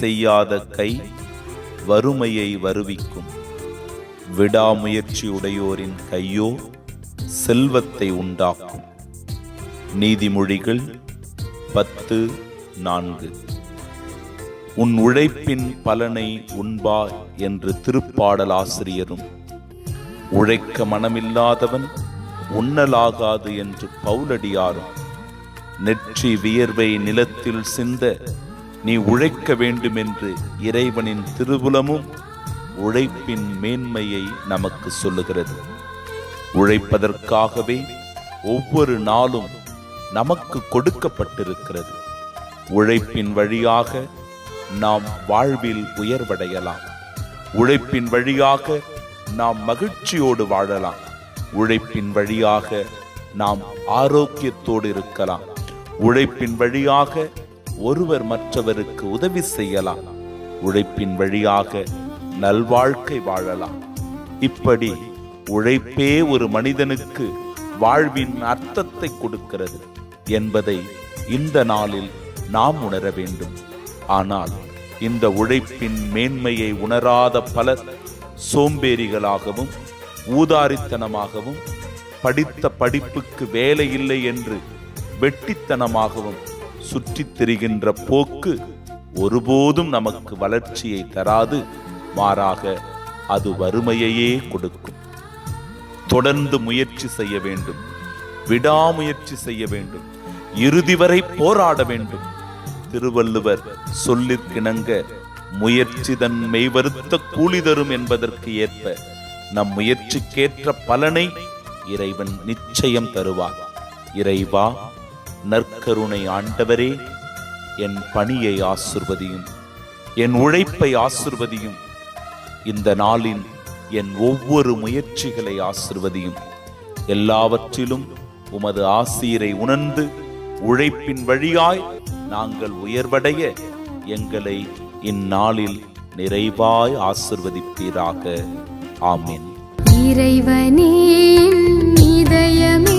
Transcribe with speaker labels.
Speaker 1: செய்யாத கை வறுமையை வருவிக்கும். விடாமுயற்சியுடையோரின் கையோ செல்வத்தை உண்டாக்கும். நீதிமொழிகள் 10:4. உன் உழைப்பின் பலனை உண்பாய் என்று திருப்பாடல் ஆசிரியரும், உழைக்க மனமில்லாதவன் உண்ணலாகாது என்று பவுலடியாரும், நெற்றி வியர்வை நிலத்தில் சிந்த நீ உழைக்க வேண்டும் என்று இறைவனின் திருவுலமும் உழைப்பின் மேன்மையை நமக்கு சொல்லுகிறது. உழைப்பதற்காகவே ஒவ்வொரு நாளும் நமக்கு கொடுக்கப்பட்டிருக்கிறது. உழைப்பின் வழியாக நாம் வாழ்வில் உயர்வடையலாம். உழைப்பின் வழியாக நாம் மகிழ்ச்சியோடு வாழலாம். உழைப்பின் வழியாக நாம் ஆரோக்கியத்தோடு இருக்கலாம். உழைப்பின் வழியாக ஒருவர் மற்றவருக்கு உதவி செய்யலாம். உழைப்பின் வழியாக நல்வாழ்க்கை வாழலாம். இப்படி உழைப்பே ஒரு மனிதனுக்கு வாழ்வின் அர்த்தத்தை கொடுக்கிறது என்பதை இந்த நாளில் நாம் உணர வேண்டும். ஆனால் இந்த உழைப்பின் மேன்மையை உணராத பலர் சோம்பேறிகளாகவும் ஊதாரித்தனமாகவும் படித்த படிப்புக்கு வேலை இல்லை என்று வெட்டித்தனமாகவும் சுற்றித் திரிகின்ற போக்கு ஒருபோதும் நமக்கு வளர்ச்சியை தராது. மாறாக அது வறுமையையே கொடுக்கும். தொடர்ந்து முயற்சி செய்ய வேண்டும். விடாமுயற்சி செய்ய வேண்டும். இறுதி வரை போராட வேண்டும். திருவள்ளுவர் சொல்லிற்கிணங்க முயற்சி தன் மெய்வருத்த கூலி தரும் என்பதற்கு ஏற்ப நம் முயற்சிக்கேற்ற பலனை இறைவன் நிச்சயம் தருவார். இறைவா, நற்கருணை ஆண்டவரே, என் பணியை ஆசிர்வதியும், என் உழைப்பை ஆசிர்வதியும். இந்த நாளின் என் ஒவ்வொரு முயற்சிகளை ஆசிர்வதியும். எல்லாவற்றிலும் உமது ஆசீரை உணர்ந்து உழைப்பின் வழியாய் நாங்கள் உயர்வடைய எங்களை இந்நாளில் நிறைவாய் ஆசிர்வதிப்பீராக. ஆமென்.
Speaker 2: இறைவனே இதயமே